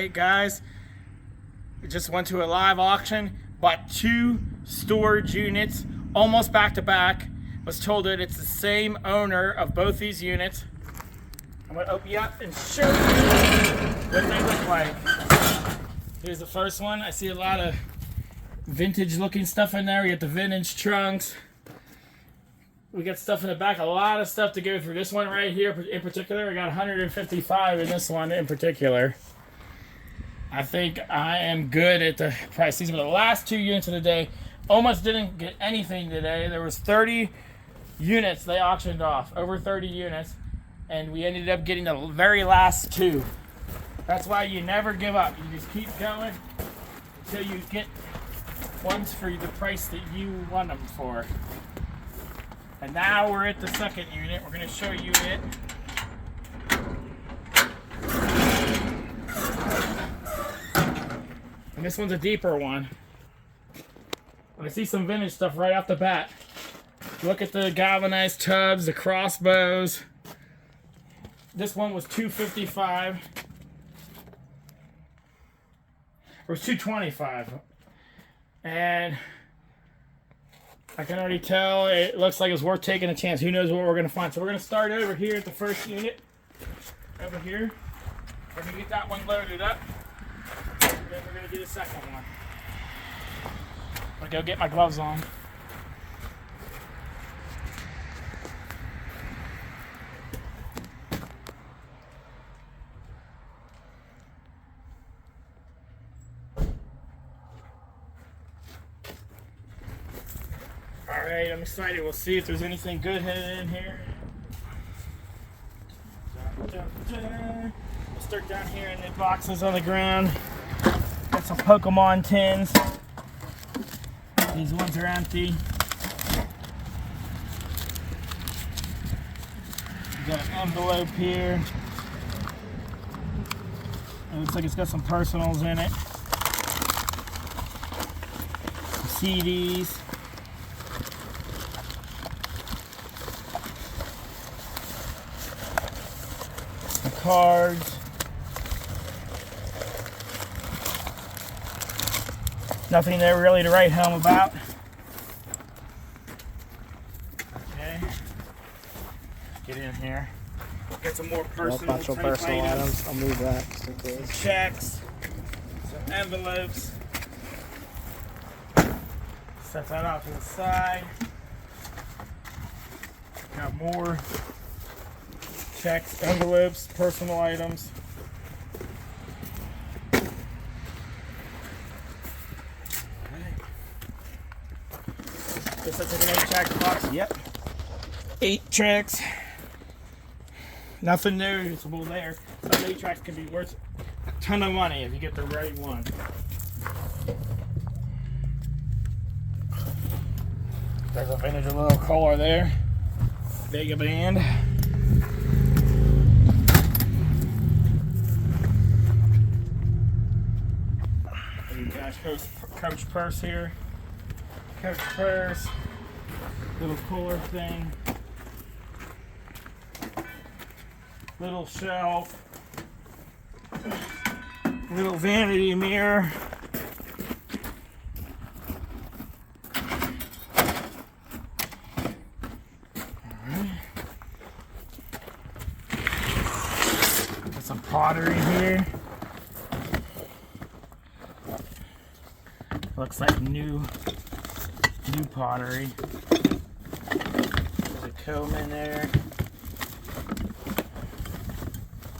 Alright guys, we just went to a live auction, bought 2 storage units almost back to back. Was told that it's the same owner of both these units. I'm going to open you up and show you what they look like. Here's the first one. I see a lot of vintage looking stuff in there. We got the vintage trunks. We got stuff in the back, a lot of stuff to go through. This one right here in particular, I got 155 in this one in particular. I think I am good at the price. These were the last 2 units of the day. Almost didn't get anything today. There was 30 units they auctioned off, over 30 units, and we ended up getting the very last 2. That's why you never give up. You just keep going until you get ones for the price that you want them for. And now we're at the second unit. We're going to show you it. And this one's a deeper one. I see some vintage stuff right off the bat. Look at the galvanized tubs, the crossbows. This one was $255. Or $225. And I can already tell it looks like it's worth taking a chance. Who knows what we're going to find. So we're going to start over here at the first unit. Over here. We're going to get that one loaded up. And then we're going to do the second one. I'm going to go get my gloves on. Alright, I'm excited. We'll see if there's anything good hidden in here. We'll start down here in the boxes on the ground. Got some Pokemon tins. These ones are empty. We got an envelope here. It looks like it's got some personals in it. Some CDs. Some cards. Nothing there really to write home about. Okay. Get in here. Get some more personal items. I'll move that. Some checks. Some envelopes. Set that off to the side. Got more checks, envelopes, personal items. This looks like an 8-track box. Yep. 8 tracks. Nothing noticeable there. Some 8 tracks can be worth a ton of money if you get the right one. There's a vintage little color there. Vega band. Coach purse here. Coach purse. Little cooler thing. Little shelf. Little vanity mirror. Alright. Got some pottery here. Looks like new pottery. There's a comb in there.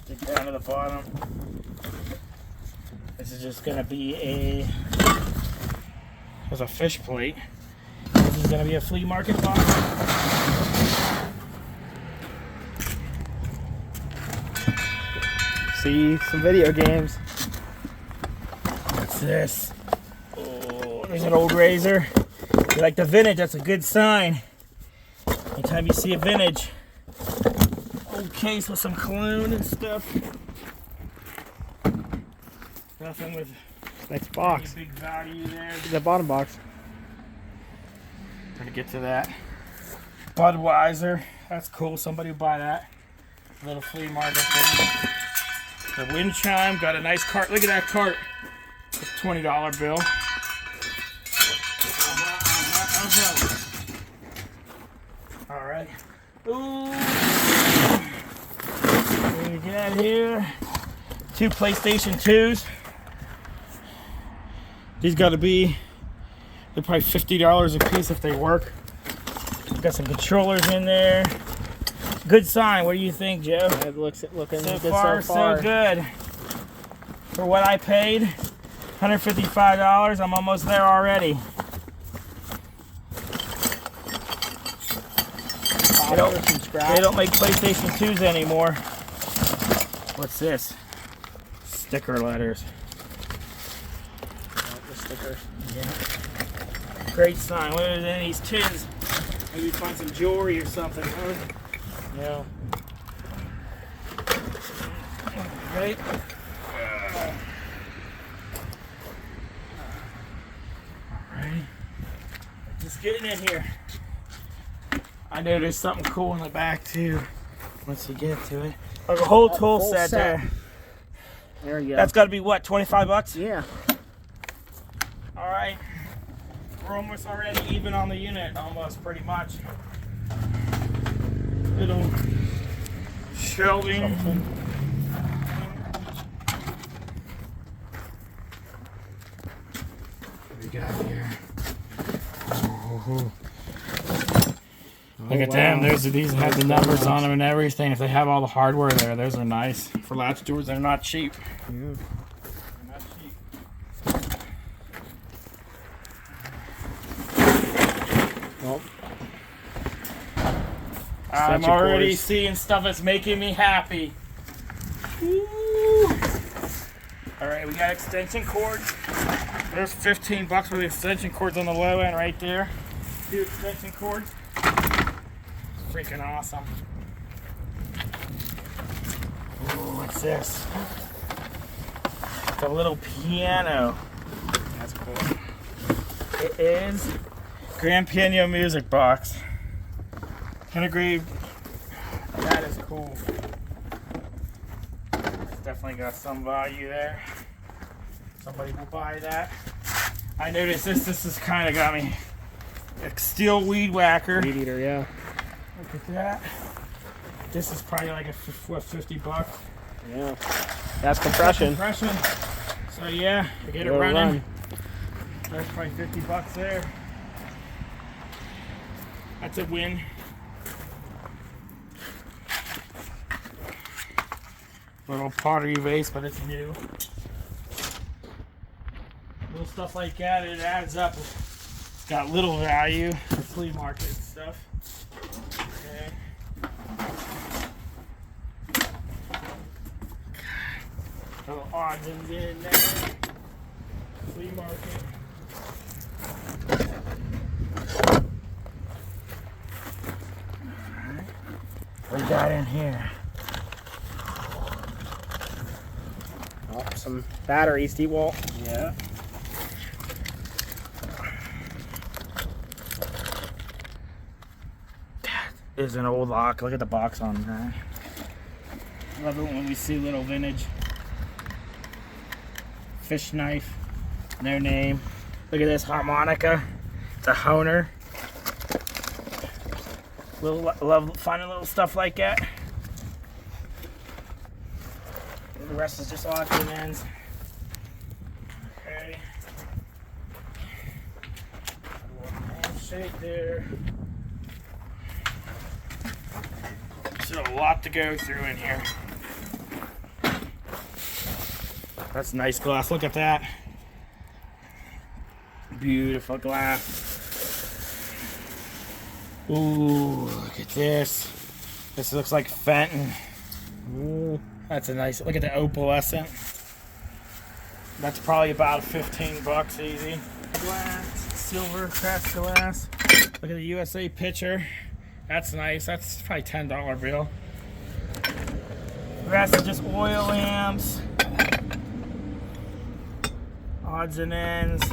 Dig down to the bottom. This is just gonna be there's a fish plate. This is gonna be a flea market box. See some video games. What's this? Oh, there's an old razor. If you like the vintage, that's a good sign. Anytime you see a vintage old case with some cologne and stuff. Nothing with Next box. big value there. The bottom box. Trying to get to that. Budweiser. That's cool. Somebody will buy that. Little flea market thing. The wind chime, got a nice cart. Look at that cart. It's a $20 bill. All right. Ooh. What do we got here? 2 PlayStation 2s. These got to be, they're probably $50 a piece if they work. Got some controllers in there. Good sign. What do you think, Joe? It looks looking So good far, so far. so good. For what I paid, $155, I'm almost there already. They don't make PlayStation 2s anymore. What's this? Sticker letters. The stickers. Yeah. Great sign. What is in these tins? Maybe find some jewelry or something, huh? Yeah. Right? Alright. Just getting in here. I know there's something cool in the back too. Once you get to it. Like a whole tool full set set. there. There you go. That's got to be what, 25 bucks? Yeah. Alright. We're almost already even on the unit, almost, pretty much. Little shelving. What do we got here? Look at them. These have the numbers on them and everything. If they have all the hardware there, those are nice. For latch doors, they're not cheap. Yeah. They're not cheap. Well, I'm extension already cords. seeing stuff that's making me happy. Woo. All right, we got extension cords. There's 15 bucks for the extension cords on the low end right there. 2 extension cords. Freaking awesome. Ooh, what's this? It's a little piano. that's cool. It is Grand Piano music box. Integrated. That is cool. It's definitely got some value there. Somebody will buy that. I noticed this has kind of got me. A steel weed whacker. Weed eater, yeah. Look at that. This is probably like what, 50 bucks. Yeah. That's compression. Compression. So yeah, to get it It'll running. run. That's probably 50 bucks there. That's a win. Little pottery vase, but it's new. Little stuff like that, it adds up. It's got little value for flea market and stuff. Okay. Little odds and ends in there. Flea market. Alright. What we got in here? Oh, some batteries, D-Walt. Yeah. That is an old lock. Look at the box on that. Love it when we see little vintage. Fish knife. No name. Look at this harmonica. It's a Honer. Love finding little stuff like that. The rest is just odds and ends. Okay. Shake there. Still a lot to go through in here. That's nice glass. Look at that. Beautiful glass. Ooh, look at this. This looks like Fenton. Ooh. That's a nice, look at the opalescent. That's probably about 15 bucks easy. Glass, silver cracked glass. Look at the USA picture. That's nice. That's probably $10 bill. The rest are just oil lamps. Odds and ends.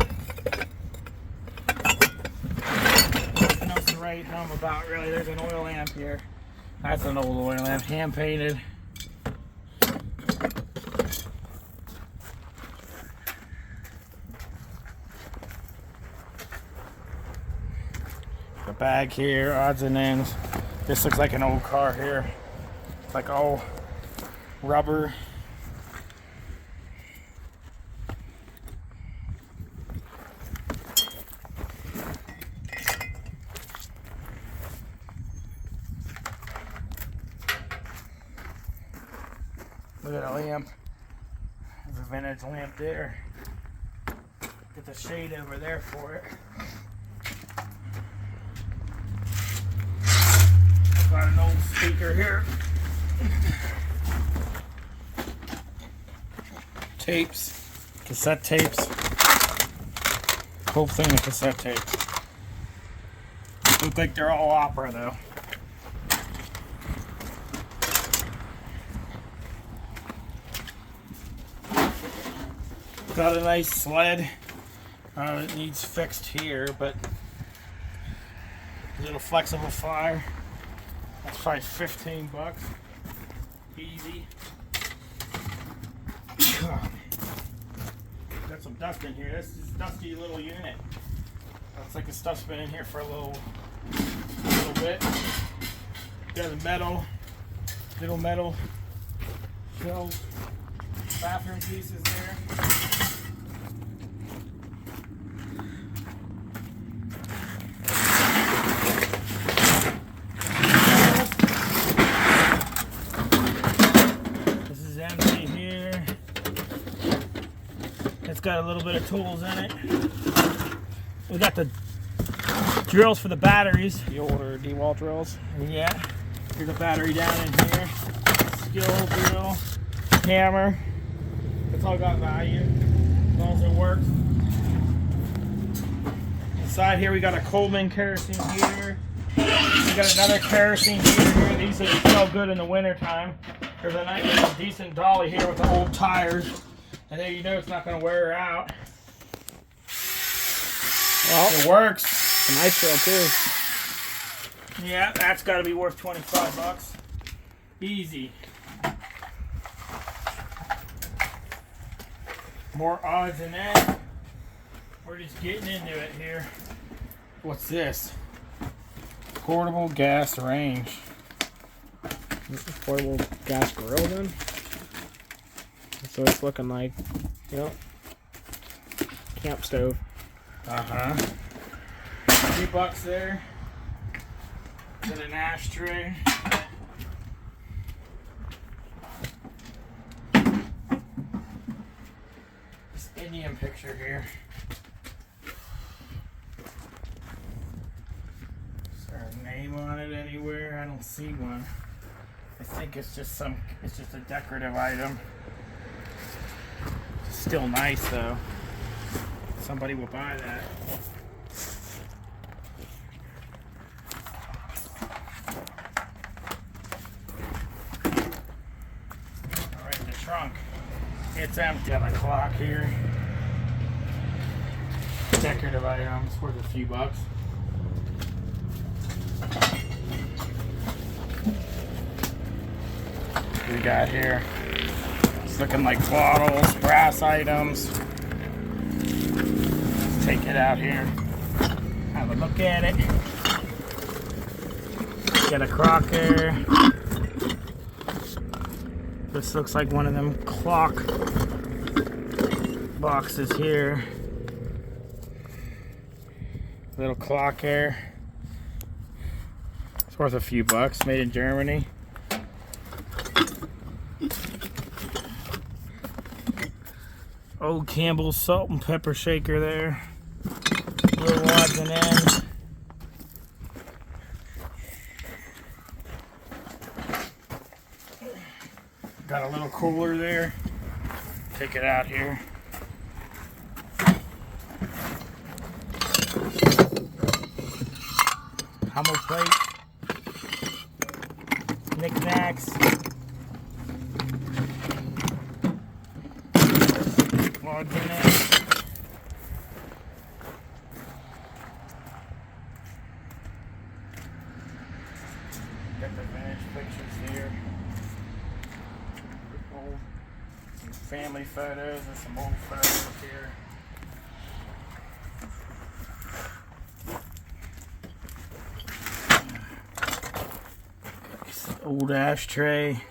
Nothing else to write home about really. There's an oil lamp here. That's an old oil lamp, hand painted. bag here, odds and ends. This looks like an old car here. It's like all rubber. Look at a lamp. There's a vintage lamp there. Get the shade over there for it. Got an old speaker here. Tapes, cassette tapes. Whole thing of cassette tapes. Look like they're all opera though. Got a nice sled. It needs fixed here, but a little flexible fire. That's probably 15 bucks. Easy. Got some dust in here. This is a dusty little unit. Looks like the stuff's been in here for a little bit. Got a little metal shelves, bathroom pieces there. It's got a little bit of tools in it. We got the drills for the batteries. The older D-wall drills. Yeah. Here's a battery down in here. Skill drill, hammer. It's all got value as long as it works. Inside here we got a Coleman kerosene heater. We got another kerosene heater here. These are so good in the winter time. There's a nice decent dolly here with the old tires. And then you know it's not going to wear out. Well, it works. It's a nice drill too. Yeah, that's got to be worth 25 bucks. Easy. More odds than that. We're just getting into it here. What's this? Portable gas range. Portable gas grill then? So it's looking like, camp stove. Uh-huh. $3 there. Got an ashtray. This Indian picture here. Is there a name on it anywhere? I don't see one. I think it's just a decorative item. Still nice though. Somebody will buy that. Alright, the trunk. It's empty. Got a clock here. Decorative items worth a few bucks. What we got here? Looking like bottles, brass items. Let's take it out here. Have a look at it. Got a crocker. This looks like one of them clock boxes here. Little clock here. It's worth a few bucks. Made in Germany. Old Campbell's salt and pepper shaker there. Little odds and ends. Got a little cooler there. Take it out here. Humble plate. Knickknacks. Odds and ends. Got the vintage pictures here. Some family photos and some old photos here. Old ashtray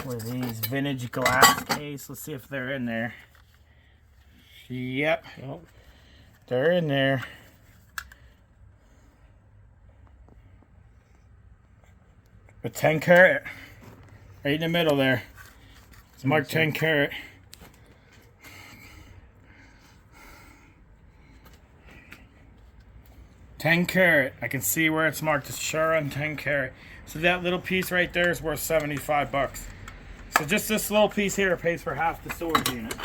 with these vintage glass case. Let's see if they're in there. Yep, Oh, they're in there. A 10 carat, right in the middle there. It's marked 10 carat. $10 carat. I can see where it's marked. It's sure on 10 carat. So that little piece right there is worth 75 bucks. So just this little piece here pays for half the storage unit.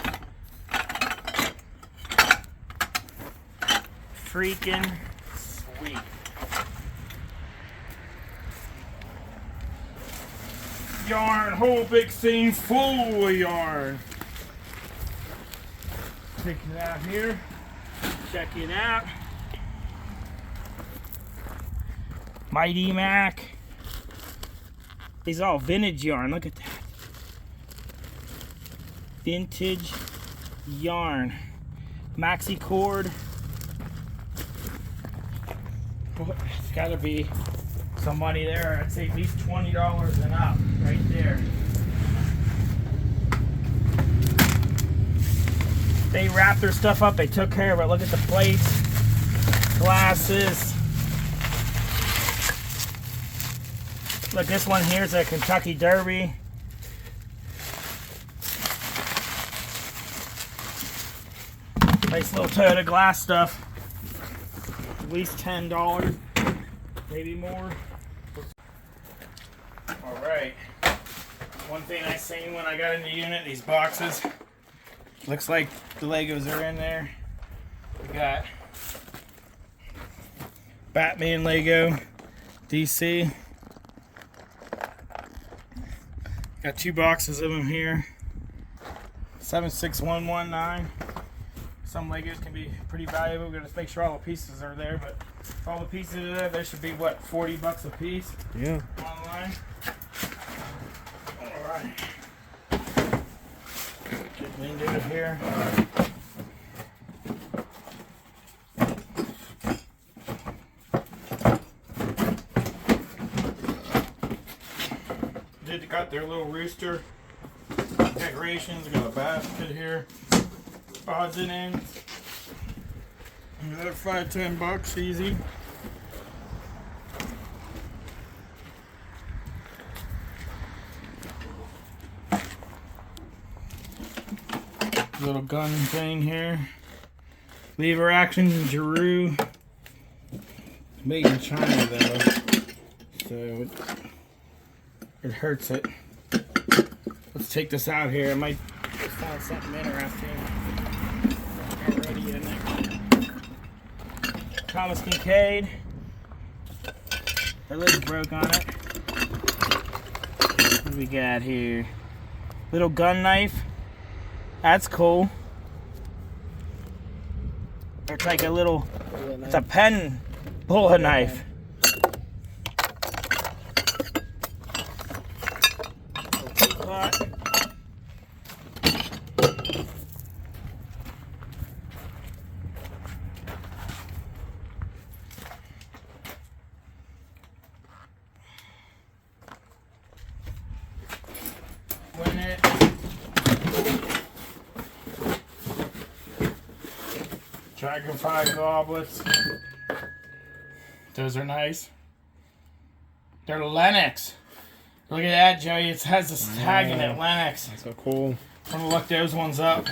Freaking sweet. Yarn, whole big thing full of yarn. Take it out here. Check it out. Mighty Mac. These are all vintage yarn. Look at that. Vintage yarn. Maxi cord. It's gotta be some money there. I'd say at least $20 and up right there. They wrapped their stuff up. They took care of it. Look at the plates, glasses. Look, this one here is a Kentucky Derby. Nice little Toyota glass stuff. At least $10, maybe more. All right. One thing I seen when I got in the unit, these boxes. Looks like the Legos are in there. We got Batman Lego, DC. Got 2 boxes of them here. 76119. Some Legos can be pretty valuable. We're gonna make sure all the pieces are there, but if all the pieces are there, there should be what, 40 bucks a piece? yeah. Online. All right. Get into it here. They got their little rooster decorations. Got a basket here. Odds and ends. Another $5-10 easy. Little gun thing here. Lever action Giroux. Made in China though, so it hurts it. Let's take this out here. I might find something interesting already in there. Thomas Kincaid. The lid's broke on it. What do we got here? Little gun knife. That's cool. It's like a little, it's a pen bullet knife. Win it. Dragonfly goblets. Those are nice. They're Lennox. Look at that, Joey. It has this tag in it, Lennox. That's so cool. I'm gonna look those ones up.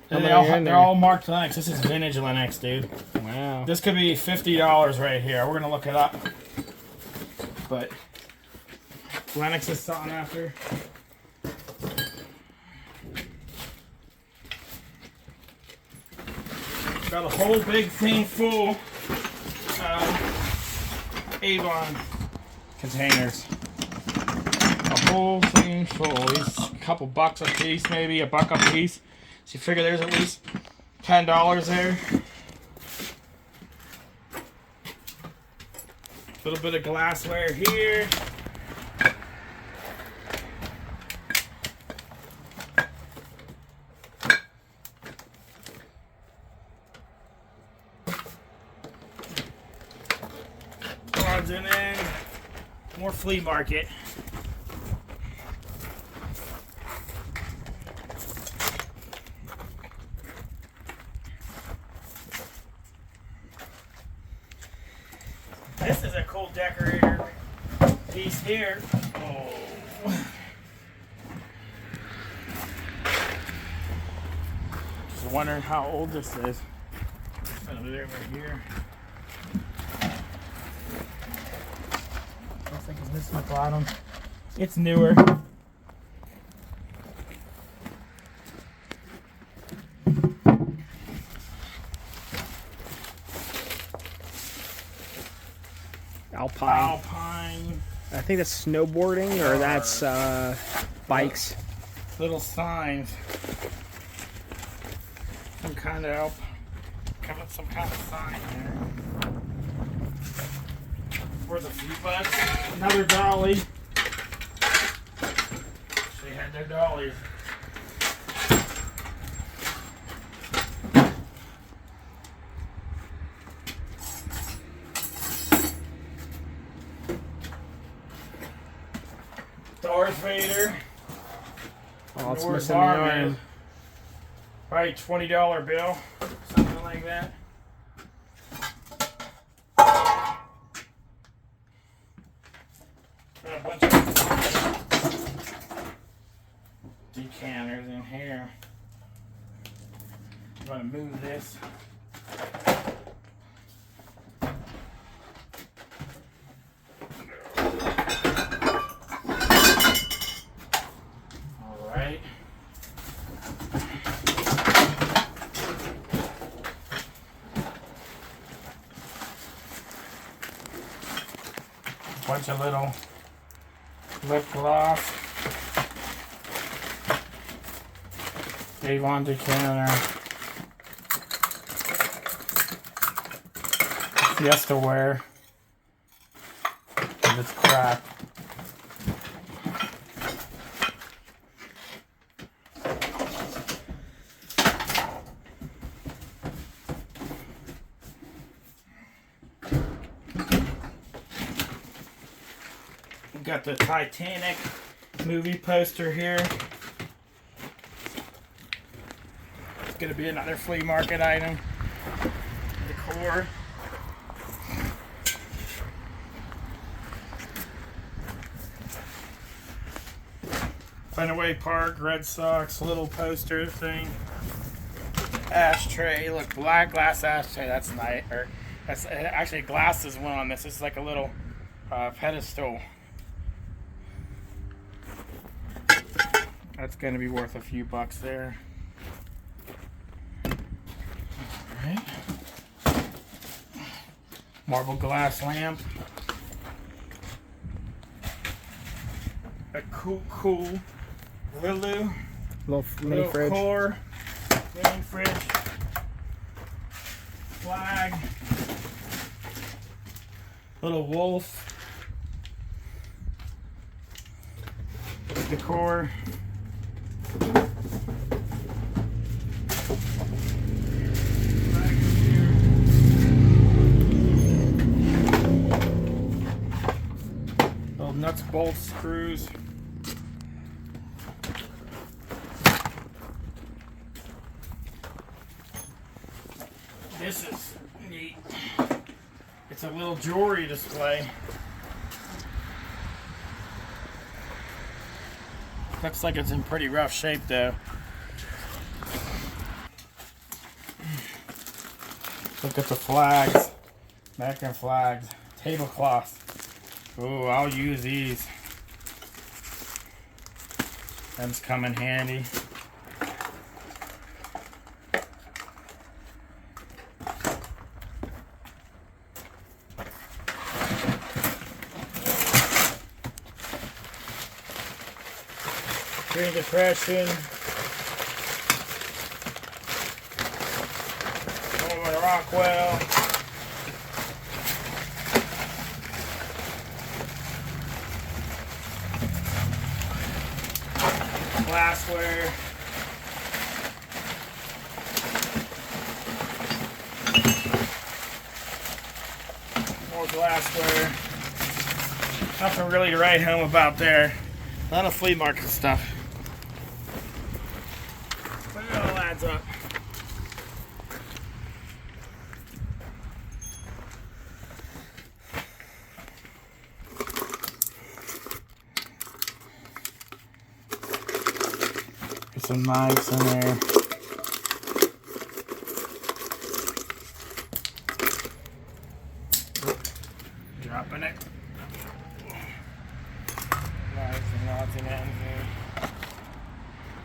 How They're all marked Lennox. This is vintage Lennox, dude. Wow. This could be $50 right here. We're gonna look it up. But Lennox is sought after. Got a whole big thing full of Avon containers. A whole thing full. These a couple bucks a piece, maybe $1 a piece. So you figure there's at least $10 there. A little bit of glassware here. cards, and then more flea market. This is a cool decorator piece here. Oh. Just wondering how old this is. Put it over here. Looks like it's missing the bottom. It's newer. Alpine. I think that's snowboarding or that's bikes. Little signs. Some kind of some kind of sign there. Worth a few bucks. Another dolly. They had their dollies. Darth Vader. Oh, it's North missing the Army. arm. Probably $20 bill, something like that. Got a bunch of decanters in here. I'm gonna move this. Bunch of little lip gloss. Avon decanter. Fiesta wear. And it's crap. Got the Titanic movie poster here. It's gonna be another flea market item. Decor. Fenway Park, Red Sox, little poster thing. Ashtray, look, black glass ashtray. That's nice. Or that's actually glass is one on this. It's like a little pedestal. That's going to be worth a few bucks there. Alright. Marble glass lamp. A cool Rilu. Mini fridge. Core. Mini fridge. Flag. Little wolf. Decor. Little nuts, bolts, screws. This is neat. It's a little jewelry display. Looks like it's in pretty rough shape though. Look at the flags. American flags. Tablecloths. Ooh, I'll use these. Them's come in handy. Green Depression. Norman Rockwell. Glassware. More glassware. Nothing really to write home about there. A lot of flea market stuff. But it all adds up. There's some knives in there. Dropping it. Knives and odds and ends there.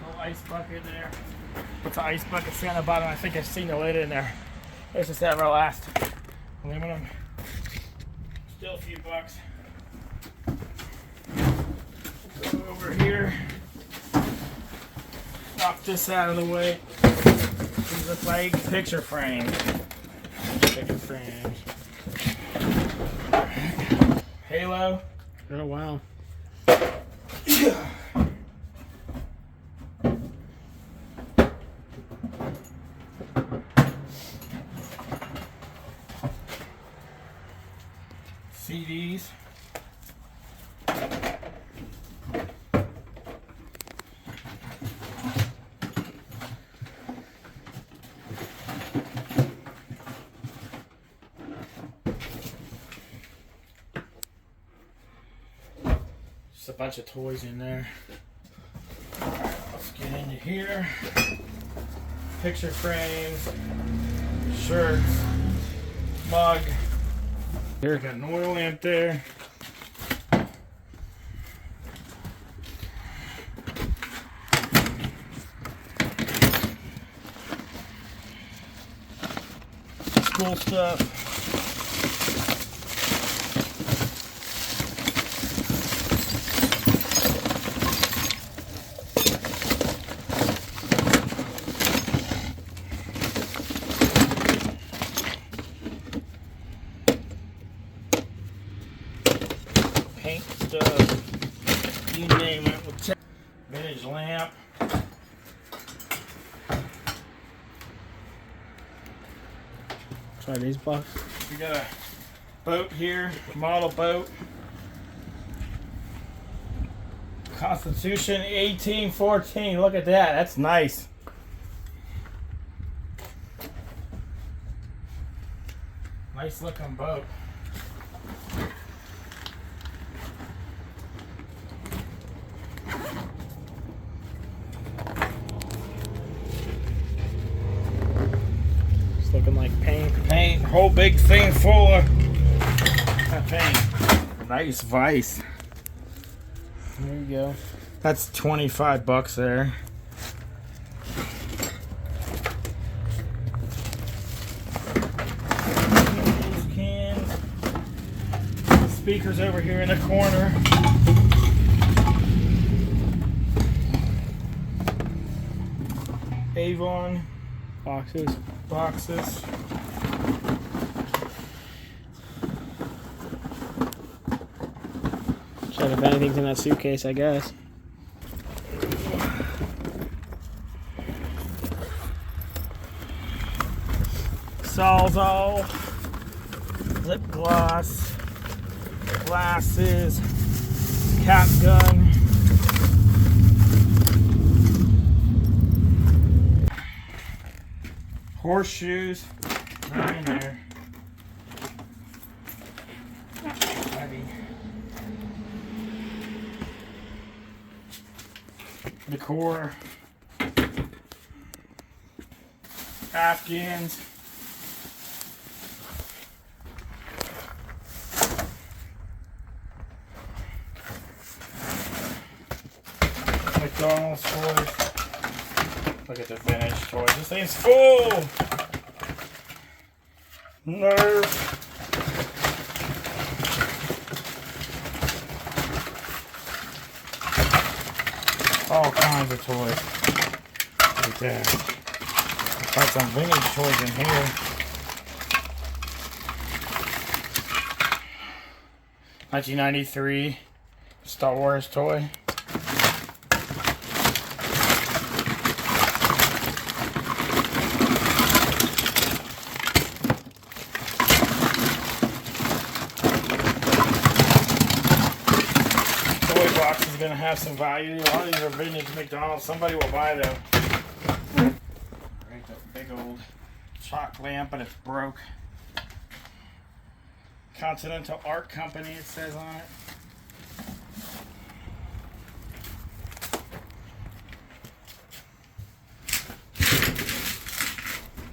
Little ice bucket there. What's an ice bucket see on the bottom? I think I've seen the lid in there. It's just Everlast aluminum. Still a few bucks. Go over here. Knock this out of the way. These look like picture frames. Picture frames. Halo. Oh, wow. CDs. Just a bunch of toys in there. Alright, let's get into here. Picture frames, shirts, mug. Here, got an oil lamp there. School stuff. Paint stuff, you name it. We'll check. Vintage lamp. Try these bucks. We got a boat here, model boat. Constitution 1814. Look at that. That's nice. Nice looking boat. It's looking like paint. Paint, whole big thing full of paint. Nice vise. There you go. That's 25 bucks there. These cans. The speakers over here in the corner. Avon Boxes. boxes. Check if anything's in that suitcase, I guess. Sawzall, lip gloss, glasses, cap gun, horseshoes, right in there. Heavy. Decor, Afghans. McDonald's toys. Look at the vintage toys. This thing's full. Nerf. All kinds of toys. Look at that. Got some vintage toys in here. 1993 Star Wars toy. gonna have some value. A lot of these are vintage McDonald's. Somebody will buy them. Right, that big old chalk lamp, but it's broke. Continental Art Company, it says on it.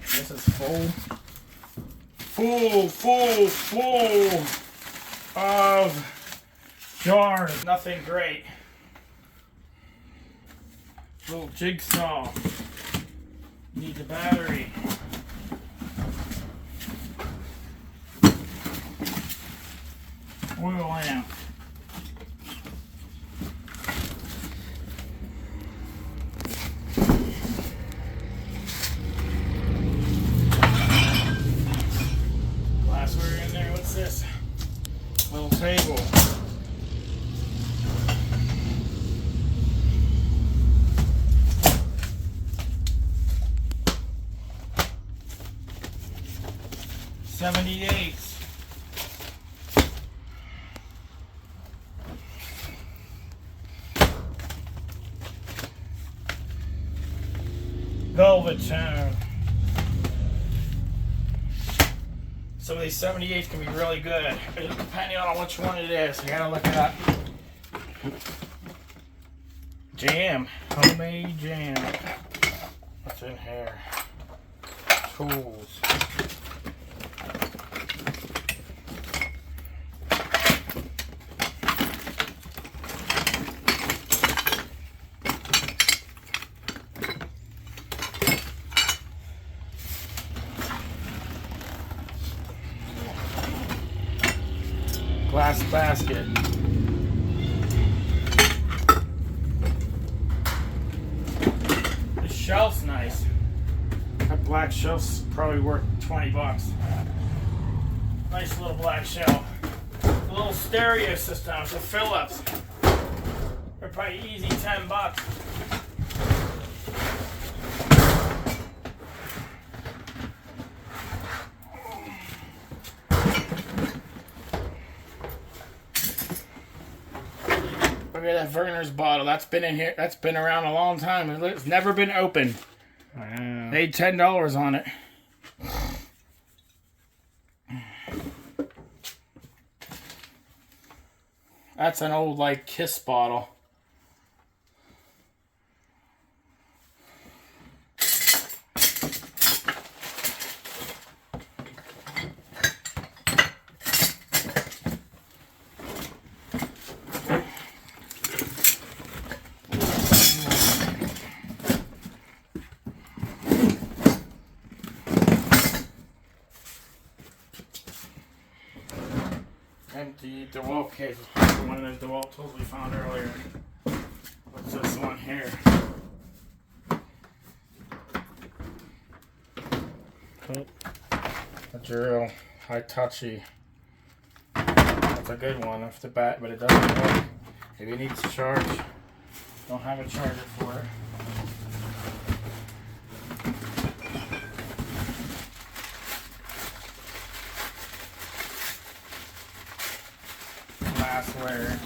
This is full of jars. Nothing great. Little jigsaw. Needs a battery. Oil lamp. Glassware in there. What's this? Little table. $78. Velvet tone. Some of these 78s can be really good, depending on which one it is. You gotta look it up. Jam. Homemade jam. What's in here? Tools. Glass basket. The shelf's nice. That black shelf's probably worth 20 bucks. Nice little black shelf. A little stereo system, it's a Philips. They're probably easy 10 bucks. Look at that Werner's bottle. That's been in here. That's been around a long time. It's never been opened. Wow. Paid $10 on it. That's an old like Kiss bottle. Empty DeWalt case. One of those DeWalt tools we found earlier. What's this one here? Oh. A drill. Hitachi. That's a good one off the bat, but it doesn't work. Maybe it needs to charge. Don't have a charger for it. Glassware.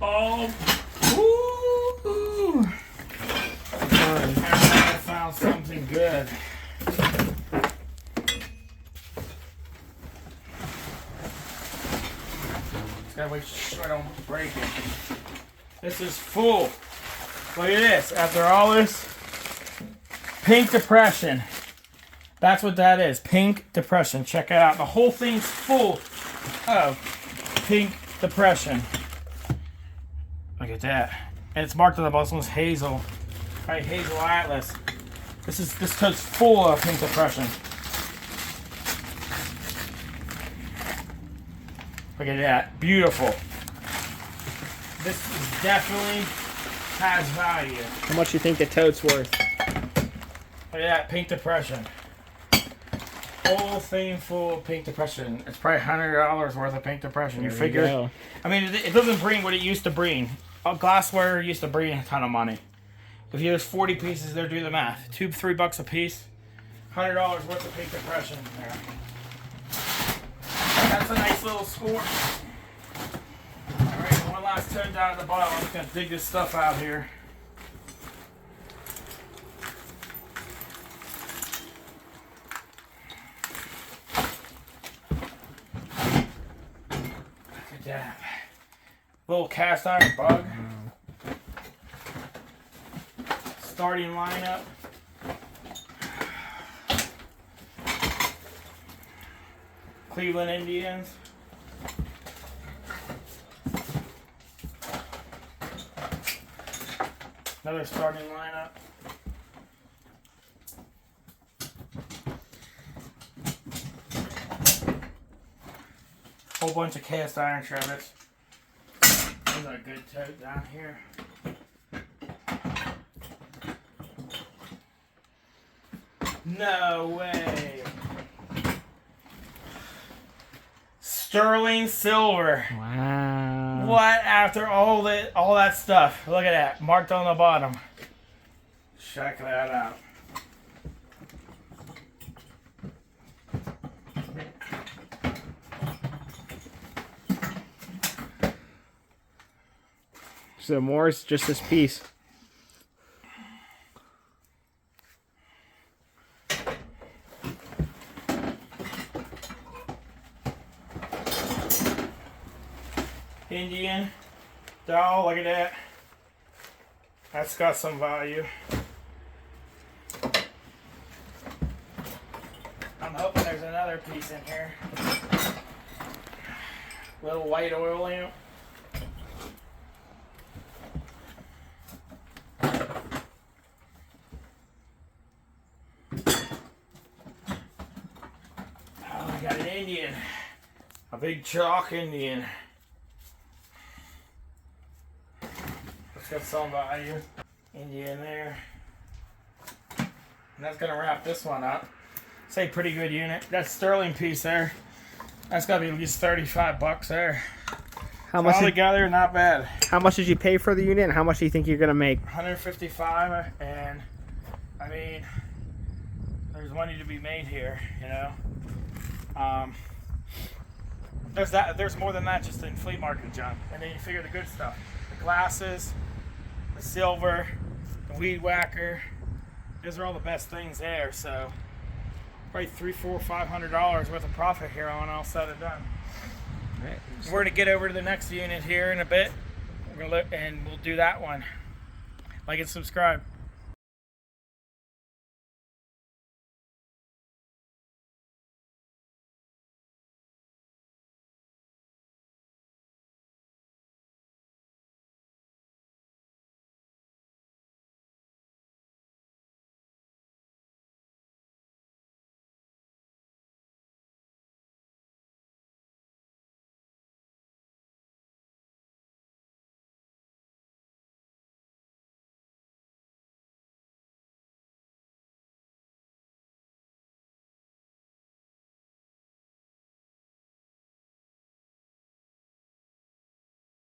Oh, ooh. I found something good. Gotta make sure I don't break it. This is full. Look at this. After all this, pink depression. That's what that is. Pink depression. Check it out. The whole thing's full of pink depression. Look at that. And it's marked on the bottom as hazel. Right, hazel atlas. This tote's full of pink depression. Look at that. Beautiful. This is definitely has value. How much do you think the tote's worth? Look at that. Pink depression. Whole thing full of paint depression. It's probably $100 worth of paint depression. You There figure? go. I mean, it doesn't bring what it used to bring. Glassware used to bring a ton of money. If you use 40 pieces, there, do the math. $3 a piece, $100 worth of paint depression there. That's a nice little score. All right, one last turn down at the bottom. I'm just gonna dig this stuff out here. Look at that. Little cast iron bug. Starting lineup. Cleveland Indians. Another starting lineup. Whole bunch of cast iron trivets. There's a good tote down here. No way. Sterling silver. Wow. What after all that stuff? Look at that. Marked on the bottom. Check that out. So more is just this piece. Indian doll, look at that. That's got some value. I'm hoping there's another piece in here. Little white oil lamp. Oh, I got an Indian. A big chalk Indian. Got some value. Indian there. And that's gonna wrap this one up. Say pretty good unit. That sterling piece there. That's gotta be at least 35 bucks there. How much? All together, not bad. How much did you pay for the unit, and how much do you think you're gonna make? 155, and I mean, there's money to be made here, you know. There's more than that just in flea market junk, and then you figure the good stuff, the glasses, the silver, the weed whacker. Those are all the best things there. So probably $300, $400, $500 worth of profit here on all said and done. Right. We're gonna get over to the next unit here in a bit. We'll do that one. Like and subscribe.